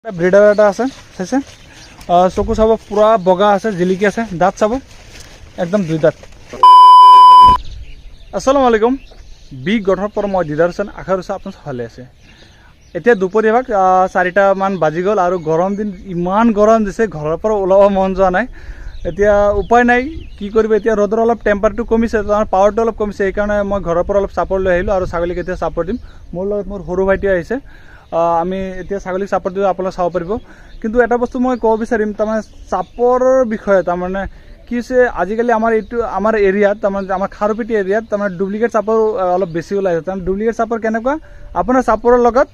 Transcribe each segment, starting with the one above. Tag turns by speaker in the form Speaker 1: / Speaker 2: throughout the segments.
Speaker 1: Breeder এটা আছে চাইছে চকু চাব পুৰা বগা আছে জিলিকি আছে দাঁত চাব একদম দুই দাঁত। আসসালামু আলাইকুম বি গঠৰ পৰা মই দিদাৰ হোসেন আশা কৰিছোঁ আপুনি ভালে আছে। এতিয়া দুপৰীয়া ভাগ 4টা মান বাজি গ'ল আৰু গৰম দিন ইমান গৰম দিছে ঘৰৰ পৰা ওলাব মন যোৱা নাই। এতিয়া উপায় নাই কি কৰিব, এতিয়া ৰ'দৰ অলপ টেম্পাৰটো কমিছে তাৰ পাৱাৰটো অলপ কমিছে, সেইকাৰণে মই ঘৰৰ পৰা অলপ চাপৰ লৈ আহিলোঁ আৰু ছাগলীক এতিয়া চাপৰ দিম। মোৰ লগত মোৰ সৰু ভাইটি আহিছে, আমি এতিয়া ছাগলীক চাপৰ দিওঁ আপোনালোকে চাব পাৰিব। কিন্তু এটা বস্তু মই ক'ব বিচাৰিম তাৰমানে চাপৰৰ বিষয়ে, তাৰমানে কি হৈছে আজিকালি আমাৰ এৰিয়াত তাৰমানে আমাৰ খাৰুপেটি এৰিয়াত তাৰমানে ডুপ্লিকেট চাপৰ অলপ বেছি ওলাইছে। তাৰমানে ডুপ্লিকেট চাপৰ কেনেকুৱা, আপোনাৰ চাপৰৰ লগত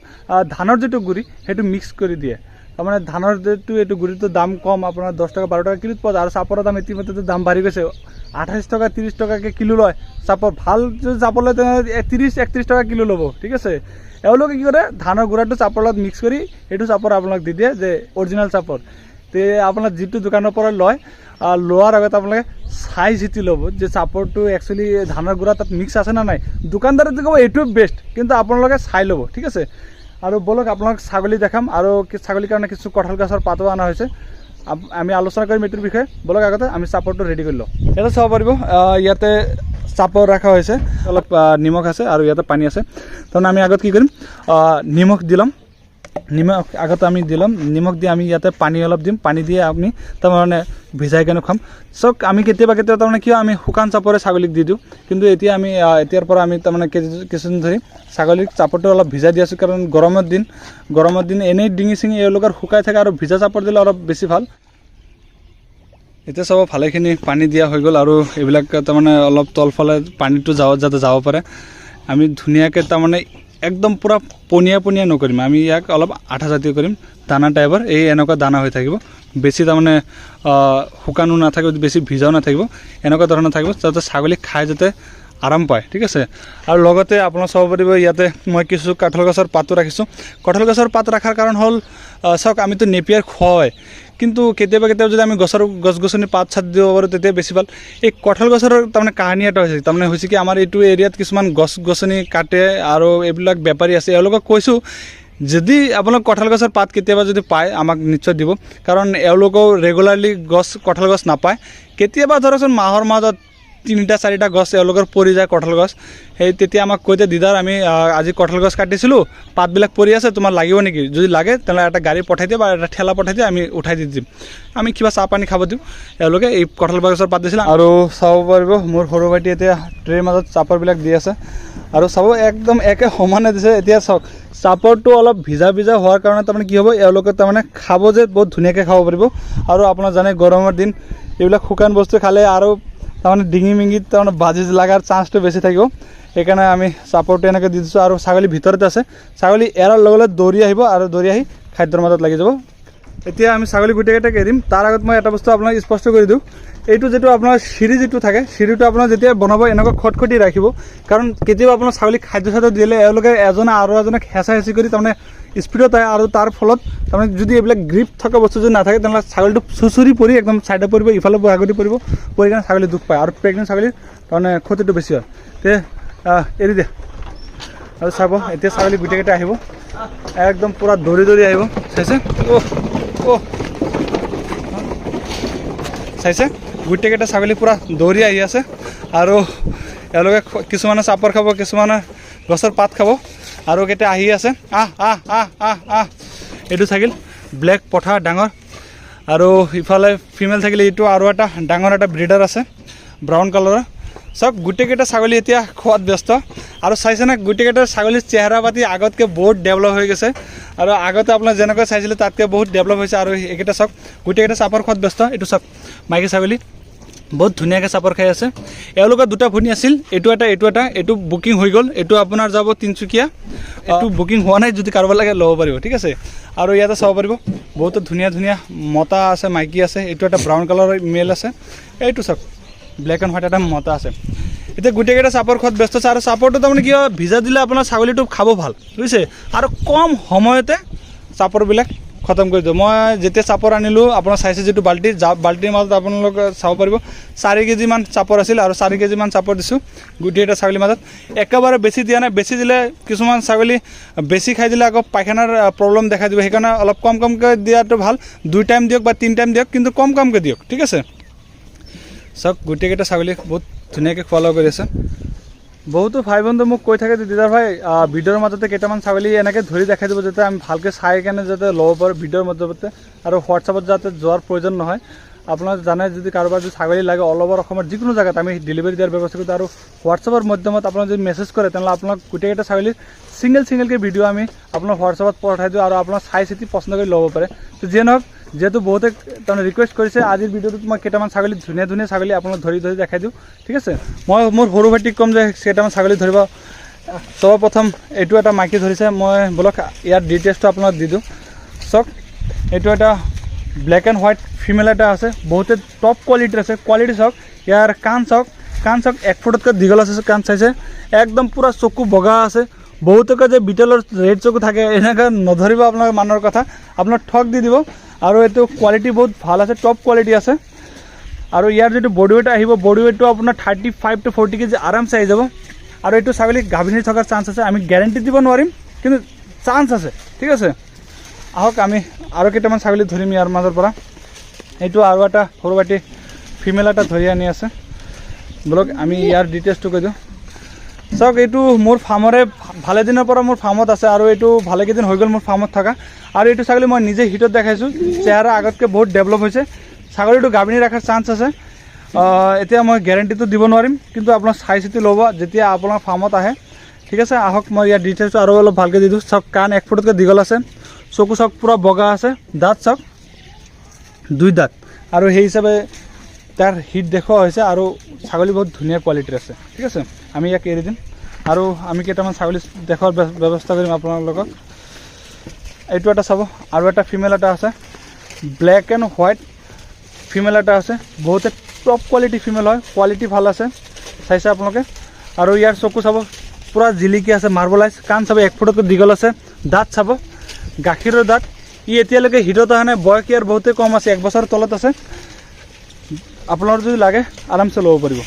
Speaker 1: ধানৰ যিটো গুড়ি সেইটো মিক্স কৰি দিয়ে। তাৰমানে ধানৰ যিটো এইটো গুড়িটোৰ দাম কম, আপোনাৰ 10 টকা 12 টকা কিলোত পোৱা যায় আৰু চাপৰৰ দাম ইতিমধ্যে দাম বাঢ়ি গৈছে। 28 টকা 30 টকাকৈ কিলো লয় চাপৰ। ভাল যদি চাপৰ লয় তেনেহ'লে 30-31 টকা কিলো ল'ব, ঠিক আছে। এওঁলোকে কি কৰে ধানৰ গুড়াটো চাপৰ লগত মিক্স কৰি সেইটো চাপৰ আপোনাক দি দিয়ে যে অৰিজিনেল চাপৰ। তে আপোনাৰ যিটো দোকানৰ পৰা লয় লোৱাৰ আগত আপোনালোকে চাই চিতি ল'ব যে চাপৰটো একচুৱেলি ধানৰ গুড়া তাত মিক্স আছে না নাই। দোকানদাৰে ক'ব এইটোৱে বেষ্ট, কিন্তু আপোনালোকে চাই ল'ব, ঠিক আছে। আৰু বলক আপোনাক ছাগলী দেখাম আৰু ছাগলীৰ কাৰণে কিছু কঁঠাল গছৰ পাতো অনা হৈছে, আমি আলোচনা কৰিম এইটোৰ বিষয়ে। বলক আগতে আমি চাপৰটো ৰেডি কৰি লওঁ। ইয়াতে চাব পাৰিব ইয়াতে চাপৰ ৰখা হৈছে, অলপ নিমখ আছে আৰু ইয়াতে পানী আছে। তাৰমানে আমি আগত কি কৰিম নিমখ দি ল'ম, নিমখ আগতে আমি দি ল'ম, নিমখ দি আমি ইয়াতে পানী অলপ দিম, পানী দিয়ে আমি তাৰমানে ভিজাই কেনে খাম। চক আমি কেতিয়াবা তাৰমানে কিয় আমি শুকান চাপৰে ছাগলীক দি দিওঁ, কিন্তু এতিয়া আমি এতিয়াৰ পৰা আমি তাৰমানে কিছুদিন ধৰি ছাগলীক চাপৰটো অলপ ভিজাই দি আছোঁ, কাৰণ গৰমৰ দিন এনেই ডিঙি চিঙি এওঁলোকৰ শুকাই থাকে আৰু ভিজা চাপৰ দিলে অলপ বেছি ভাল। এতিয়া চাব ভালেখিনি পানী দিয়া হৈ গ'ল আৰু এইবিলাক তাৰমানে অলপ তলফালে পানীটো যাতে যাব পাৰে। আমি ধুনীয়াকৈ তাৰমানে একদম পূৰা পনীয়া নকৰিম, আমি ইয়াক অলপ আঠা জাতীয় কৰিম, দানা টাইপৰ। এই এনেকুৱা দানা হৈ থাকিব, বেছি তাৰমানে শুকানো নাথাকিব, বেছি ভিজাও নাথাকিব, এনেকুৱা ধৰণৰ থাকিব যাতে ছাগলী খাই যাতে আৰাম পায়, ঠিক আছে। আৰু লগতে আপোনালোকে চাব পাৰিব ইয়াতে মই কিছু কঁঠাল গছৰ পাতো ৰাখিছোঁ। কঁঠাল গছৰ পাত ৰখাৰ কাৰণ হ'ল চাওক আমিতো নেপিয়াৰ খোৱাই, কিন্তু কেতিয়াবা যদি আমি গছ গছনি পাত চাত দিব পাৰোঁ তেতিয়া বেছি ভাল। এই কঁঠাল গছৰ তাৰমানে কাহিনী এটা হৈছে, তাৰমানে হৈছে কি আমাৰ এইটো এৰিয়াত কিছুমান গছ গছনি কাটে আৰু এইবিলাক বেপাৰী আছে, এওঁলোকক কৈছোঁ যদি আপোনালোক কঁঠাল গছৰ পাত কেতিয়াবা যদি পায় আমাক নিশ্চয় দিব, কাৰণ এওঁলোকেও ৰেগুলাৰলি কঁঠাল গছ নাপায়। কেতিয়াবা ধৰকচোন মাহৰ মাজত 3-4টা গছ এওঁলোকৰ পৰি যায় কঁঠাল গছ, সেই তেতিয়া আমাক কৈ দিয়ে দিদাৰ আমি আজি কঁঠাল গছ কাটিছিলোঁ, পাতবিলাক পৰি আছে, তোমাৰ লাগিব নেকি? যদি লাগে তেনেহ'লে এটা গাড়ী পঠাই দিয়ে বা এটা ঠেলা পঠাই দিয়ে, আমি উঠাই দি দিম, আমি কিবা চাহ পানী খাব দিওঁ। এওঁলোকে এই কঁঠাল গছৰ পাত দিছিলে। আৰু চাব পাৰিব মোৰ সৰু ভাইটি এতিয়া ট্ৰেৰ মাজত চাপৰবিলাক দি আছে আৰু চাব একদম একে সমানে দিছে। এতিয়া চাওক চাপৰটো অলপ ভিজা হোৱাৰ কাৰণে তাৰমানে কি হ'ব, এওঁলোকে তাৰমানে খাব যে বহুত ধুনীয়াকৈ খাব পাৰিব। আৰু আপোনাৰ জানে গৰমৰ দিন এইবিলাক শুকান বস্তু খালে আৰু তাৰমানে ডিঙি মিঙিত তাৰমানে বাজি লগাৰ চান্সটো বেছি থাকিব, সেইকাৰণে আমি চাপৰটো এনেকৈ দি দিছোঁ। আৰু ছাগলী ভিতৰতে আছে, ছাগলী এৰাৰ লগে লগে দৌৰি আহিব আৰু দৌৰি আহি খাদ্যৰ মাজত লাগি যাব। এতিয়া আমি ছাগলী গোটেইকেইটাক এৰিম, তাৰ আগত মই এটা বস্তু আপোনাক স্পষ্ট কৰি দিওঁ, এইটো যিটো আপোনাৰ চিৰি যিটো থাকে, চিৰিটো আপোনাৰ যেতিয়া বনাব এনেকুৱা খটখটি ৰাখিব, কাৰণ কেতিয়াবা আপোনাৰ ছাগলীক খাদ্য চাদ্য দিলে এওঁলোকে এজনে আৰু এজনক হেঁচা কৰি তাৰমানে স্পীডত আহে, আৰু তাৰ ফলত তাৰমানে যদি এইবিলাক গ্ৰীপ থকা বস্তু যদি নাথাকে তেনেহ'লে ছাগলীটো চুচুৰি পৰি একদম ছাইডে পৰিব, ইফালে আগতে পৰি কাৰণে ছাগলী দুখ পায় আৰু প্ৰেগনেণ্ট ছাগলীৰ তাৰমানে ক্ষতিটো বেছি হয়। তে এৰি দিয়ে আৰু চাব এতিয়া ছাগলী গোটেইকেইটা আহিব, একদম পূৰা দৌৰি আহিব। চাইছে চাইছে গোটেইকেইটা ছাগলী পূৰা দৌৰি আহি আছে আৰু এওঁলোকে কিছুমানে চাপৰ খাব, কিছুমানে গছৰ পাত খাব আৰু কেইটা আহি আছে। এইটো থাকিল ব্লেক পঠা ডাঙৰ, আৰু ইফালে ফিমেল থাকিলে এইটো আৰু এটা ডাঙৰ এটা ব্ৰিডাৰ আছে ব্ৰাউন কালাৰৰ। চাওক গোটেইকেইটা ছাগলী এতিয়া খোৱাত ব্যস্ত, আৰু চাইছেনে গোটেইকেইটা ছাগলীৰ চেহেৰা পাতি আগতকৈ বহুত ডেভেলপ হৈ গৈছে, আৰু আগতে আপোনাৰ যেনেকৈ চাইছিলে তাতকৈ বহুত ডেভেলপ হৈছে। আৰু এইকেইটা চাওক গোটেইকেইটা চাপৰ খোৱাত ব্যস্ত। এইটো চাওক মাইকী ছাগলী বহুত ধুনীয়াকৈ চাপৰ খাই আছে। এওঁলোকৰ 2টা ভনী আছিল, এইটো এটা, এইটো বুকিং হৈ গ'ল, এইটো আপোনাৰ যাব তিনিচুকীয়া, এইটো বুকিং হোৱা নাই, যদি কাৰোবাৰ লাগে ল'ব পাৰিব, ঠিক আছে। আৰু ইয়াতে চাব পাৰিব বহুতো ধুনীয়া মতা আছে, মাইকী আছে। এইটো এটা ব্ৰাউন কালাৰৰ মেল আছে, এইটো চাওক ব্লেক এণ্ড হোৱাইট এটা মতা আছে। এতিয়া গোটেইকেইটা চাপৰ খোৱাত ব্যস্ত আছে, আৰু চাপৰটো তাৰমানে কি হয় ভিজা দিলে আপোনাৰ ছাগলীটো খাব ভাল, বুজিছে, আৰু কম সময়তে চাপৰবিলাক খতম কৰি দিওঁ। মই যেতিয়া চাপৰ আনিলোঁ আপোনাৰ চাইছে যিটো বাল্টিৰ মাজত আপোনালোকে চাব পাৰিব 4 কেজিমান চাপৰ আছিল আৰু 4 কেজিমান চাপৰ দিছোঁ গোটেইটা ছাগলীৰ মাজত। একেবাৰে বেছি দিয়া নাই, বেছি দিলে কিছুমান ছাগলী বেছি খাই দিলে আকৌ পায়খানাৰ প্ৰব্লেম দেখা দিব, সেইকাৰণে অলপ কমকৈ দিয়াটো ভাল। 2 টাইম দিয়ক বা 3 টাইম দিয়ক, কিন্তু কমকৈ দিয়ক, ঠিক আছে। চাওক গোটেইকেইটা ছাগলী বহুত ধুনীয়াকৈ খোৱা লোৱা কৰি আছে। বহুতো ভাই বন্ধু মোক কৈ থাকে যে দিদাৰ ভাই ভিডিঅ'ৰ মাজতে কেইটামান ছাগলী এনেকৈ ধৰি দেখাই দিব যাতে আমি ভালকৈ চাই কেনে যাতে ল'ব পাৰোঁ ভিডিঅ'ৰ মাজতে, আৰু হোৱাটছআপত যাতে যোৱাৰ প্ৰয়োজন নহয়। আপোনালোকে জানে যদি কাৰোবাৰ যদি ছাগলী লাগে অল অভাৰ অসমৰ যিকোনো জেগাত আমি ডেলিভাৰী দিয়াৰ ব্যৱস্থা কৰোঁ, আৰু হোৱাটছআপৰ মাধ্যমত আপোনাক যদি মেছেজ কৰে তেনেহ'লে আপোনাক গোটেইকেইটা ছাগলীৰ ছিংগেলকৈ ভিডিঅ' আমি আপোনাৰ হোৱাটছআপত পঠাই দিওঁ আৰু আপোনাক চাই চিতি পচন্দ কৰি ল'ব পাৰে। তো যিয়ে নহওক, যেহেতু বহুতে তাৰমানে ৰিকুৱেষ্ট কৰিছে আজিৰ ভিডিঅ'টোত মই কেইটামান ছাগলী ধুনীয়া ছাগলী আপোনাক ধৰি দেখাই দিওঁ, ঠিক আছে। মই মোৰ সৰু ভাইটিক ক'ম যে কেইটামান ছাগলী ধৰিব। সৰ্বপ্ৰথম এইটো এটা মাইকী ধৰিছে, মই বলক ইয়াৰ ডিটেইলছটো আপোনাক দি দিওঁ। চাওক এইটো এটা ব্লেক এণ্ড হোৱাইট ফিমেল এটা আছে, বহুতে টপ কোৱালিটিৰ আছে। কোৱালিটি চাওক, ইয়াৰ কাণ চাওক 1 ফুটতকৈ দীঘল আছে। কাণ চাইছে একদম পূৰা চকু বগা আছে। বহুতকে যে বিটেলৰ ৰেড চকু থাকে এনেকৈ নধৰিব, আপোনাৰ মানৰ কথা আপোনাৰ ঠগ দি দিব। আৰু এইটো কোৱালিটি বহুত ভাল আছে, টপ কোৱালিটি আছে। আৰু ইয়াৰ যিটো বডি ৱেইট আহিব, বডি ৱেইটটো আপোনাৰ 35 to 40 কেজি আৰামছে আহি যাব। আৰু এইটো ছাগলী গাভিনী থকাৰ চান্স আছে, আমি গেৰেণ্টি দিব নোৱাৰিম কিন্তু চান্স আছে, ঠিক আছে। আহক আমি আৰু কেইটামান ছাগলী ধৰিম ইয়াৰ মাজৰ পৰা। এইটো আৰু এটা সৰু বাটি ফিমেল এটা ধৰি আনি আছে, বলক আমি ইয়াৰ ডিটেইলছটো কৈ দিওঁ। চাওক এইটো মোৰ ফাৰ্মৰে ভালে দিনৰ পৰা মোৰ ফাৰ্মত আছে, আৰু এইটো ভালেকেইদিন হৈ গ'ল মোৰ ফাৰ্মত থকা। আৰু এইটো ছাগলী মই নিজে হিটত দেখাইছোঁ, চেহেৰা আগতকৈ বহুত ডেভেলপ হৈছে। ছাগলীটো গাভিনী ৰখাৰ চান্স আছে। এতিয়া মই গেৰেণ্টিটো দিব নোৱাৰিম, কিন্তু আপোনাক চাই চিতি ল'ব যেতিয়া আপোনাৰ ফাৰ্মত আহে, ঠিক আছে। আহক মই ইয়াৰ ডিটেইলছটো আৰু অলপ ভালকৈ দি দিওঁ। চাওক কাণ 1 ফুটতকৈ দীঘল আছে, চকু চাওক পূৰা বগা আছে, দাঁত চাওক 2 দাঁত, আৰু সেই হিচাপে তাৰ হিট দেখুওৱা হৈছে। আৰু ছাগলী বহুত ধুনীয়া কোৱালিটিৰ আছে, ঠিক আছে। আমি ইয়াক এৰি দিম আৰু আমি কেইটামান ছাগলী দেখুৱাৰ ব্যৱস্থা কৰিম আপোনালোকক। এইটো এটা চাব, আৰু এটা ফিমেল এটা আছে, ব্লেক এণ্ড হোৱাইট ফিমেল এটা আছে। বহুতে টপ কোৱালিটি ফিমেল হয়, কোৱালিটি ভাল আছে, চাইছে আপোনালোকে। আৰু ইয়াৰ চকু চাব পূৰা জিলিকি আছে, মাৰ্বলাইজ। কাণ চাব 1 ফুটতকৈ দীঘল আছে, দাঁত চাব গাখীৰৰ দাঁত। ই এতিয়ালৈকে হিটত অহা নাই, বয়স ইয়াৰ বহুতেই কম আছে, 1 বছৰৰ তলত আছে। আপোনাৰ যদি লাগে আৰামছে ল'ব পাৰিব,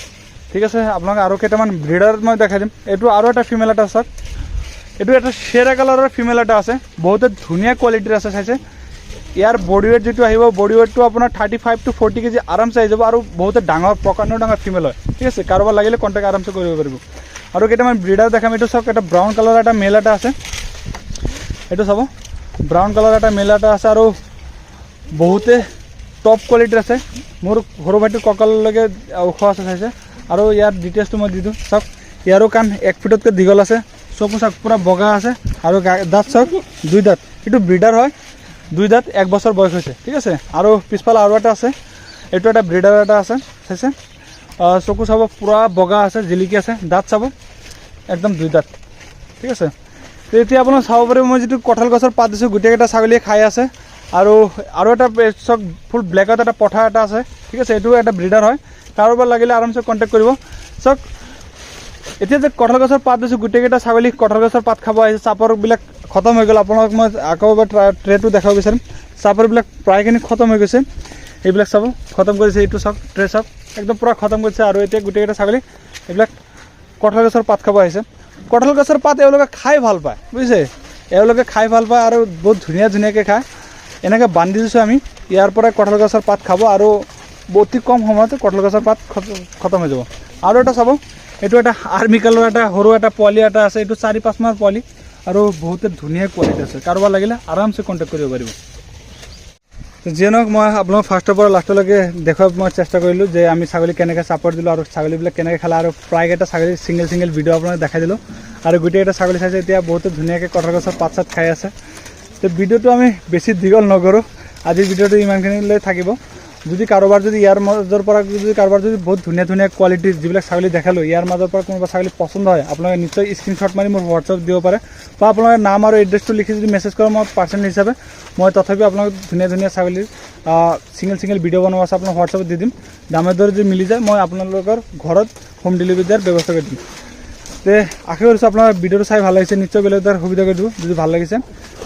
Speaker 1: ঠিক আছে। আপোনাক আৰু কেইটামান ব্ৰিডাৰ মই দেখাই দিম। এইটো আৰু এটা ফিমেল এটা চাওক, এইটো এটা শ্বেৰা কালাৰৰ ফিমেল এটা আছে, বহুতে ধুনীয়া কোৱালিটিৰ আছে, চাইছে। ইয়াৰ বডি ৱেইট যিটো আহিব, বডি ৱেইটটো আপোনাৰ 35 to 40 কেজি আৰামছে আহি যাব। আৰু বহুতে প্ৰকাণ্ড ডাঙৰ ফিমেল হয়, ঠিক আছে। কাৰোবাৰ লাগিলে কণ্টেক্ট আৰামছে কৰিব পাৰিব। আৰু কেইটামান ব্ৰিডাৰ দেখাম। এইটো চাওক, এটা ব্ৰাউন কালাৰ এটা মেল এটা আছে, এইটো চাব ব্ৰাউন কালাৰ এটা মেল এটা আছে, আৰু বহুতে টপ কোৱালিটিৰ আছে। মোৰ সৰু ভাইটিৰ কঁকাললৈকে ওখ আছে, চাইছে। আৰু ইয়াৰ ডিটেইলছটো মই দি দিওঁ। চাওক ইয়াৰো কাণ 1 ফুটতকৈ দীঘল আছে, চকু চাওক পূৰা বগা আছে, আৰু দাঁত চাওক 2 দাঁত। এইটো ব্ৰিডাৰ হয়, 2 দাঁত, 1 বছৰ বয়স হৈছে, ঠিক আছে। আৰু পিছফালে আৰু এটা আছে, এইটো এটা ব্ৰিডাৰ এটা আছে, চাইছে। চকু চাব পূৰা বগা আছে, জিলিকি আছে, দাঁত চাব একদম 2 দাঁত, ঠিক আছে। তো এতিয়া আপোনাক চাব পাৰিব মই যিটো কঁঠাল গছৰ পাত দিছোঁ, গোটেইকেইটা ছাগলীয়ে খাই আছে। আৰু এটা চাওক ফুল ব্লেকত এটা পঠা এটা আছে, ঠিক আছে। এইটো এটা ব্ৰিডাৰ হয়, কাৰোবাৰ লাগিলে আৰামছে কণ্টেক্ট কৰিব। চাওক এতিয়া যে কঁঠাল গছৰ পাত দিছোঁ, গোটেইকেইটা ছাগলী কঁঠাল গছৰ পাত খাব আহিছে। চাপৰবিলাক খতম হৈ গ'ল। আপোনালোক মই আকৌ এবাৰ ট্ৰেটো দেখাব বিচাৰিম। চাপৰবিলাক প্ৰায়খিনি খতম হৈ গৈছে, এইবিলাক চাব খতম কৰিছে। এইটো চাওক ট্ৰে চাওক একদম পূৰা খতম কৰিছে। আৰু এতিয়া গোটেইকেইটা ছাগলী এইবিলাক কঁঠাল গছৰ পাত খাব আহিছে। কঁঠাল গছৰ পাত এওঁলোকে খাই ভাল পায়, বুজিছে। এওঁলোকে খাই ভাল পায় আৰু বহুত ধুনীয়াকৈ খায়। এনেকৈ বান্ধি দিছোঁ আমি, ইয়াৰ পৰাই কঁঠাল গছৰ পাত খাব, আৰু অতি কম সময়তে কঁঠাল গছৰ পাত খতম হৈ যাব। আৰু এটা চাব, এইটো এটা আৰ্মি কালাৰ এটা সৰু এটা পোৱালি এটা আছে, এইটো 4-5 মাহৰ পোৱালি, আৰু বহুতে ধুনীয়া কোৱালিটি আছে। কাৰোবাৰ লাগিলে আৰামছে কণ্টেক্ট কৰিব পাৰিব। যিয়ে নহওক, মই আপোনাক ফাৰ্ষ্টৰ পৰা লাষ্টলৈকে দেখুৱাব মই চেষ্টা কৰিলোঁ যে আমি ছাগলী কেনেকৈ ছাপৰ্ট দিলোঁ আৰু ছাগলীবিলাক কেনেকৈ খালা, আৰু প্ৰায়কেইটা ছাগলী ছিংগেল ভিডিঅ' আপোনাক দেখাই দিলোঁ। আৰু গোটেইকেইটা ছাগলী চাইছে এতিয়া বহুতে ধুনীয়াকৈ কঁঠাল গছৰ পাত চাত খাই আছে। তো ভিডিঅ'টো আমি বেছি দীঘল নকৰোঁ, আজিৰ ভিডিঅ'টো ইমানখিনিলৈ থাকিব। যদি কাৰোবাৰ যদি ইয়াৰ মাজৰ পৰা কাৰোবাৰ যদি বহুত ধুনীয়া কোৱালিটিৰ যিবিলাক ছাগলী দেখালোঁ, ইয়াৰ মাজৰ পৰা কোনোবা ছাগলী পচন্দ হয়, আপোনালোকে নিশ্চয় স্ক্ৰীনশ্বট মাৰি মোৰ হোৱাটছআপ দিব পাৰে, বা আপোনালোকে নাম আৰু এড্ৰেছটো লিখি যদি মেছেজ কৰে, মই পাৰ্চনেল হিচাপে মই তথাপিও আপোনালোক ধুনীয়া ছাগলীৰ ছিংগেল ভিডিঅ' বনোৱা আছে আপোনাৰ হোৱাটছআপত দি দিম। দামৰ দৰে যদি মিলি যায় মই আপোনালোকৰ ঘৰত হোম ডেলিভাৰী দিয়াৰ ব্যৱস্থা কৰি দিম। তে আশা কৰিছোঁ আপোনাৰ ভিডিঅ'টো চাই ভাল লাগিছে, নিশ্চয় বেলেগ এটা সুবিধা কৰি দিব যদি ভাল লাগিছে।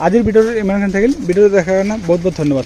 Speaker 1: আজিৰ ভিডিঅ'টো ইমানখিনি থাকিল, ভিডিঅ'টো দেখাৰ কাৰণে বহুত বহুত ধন্যবাদ।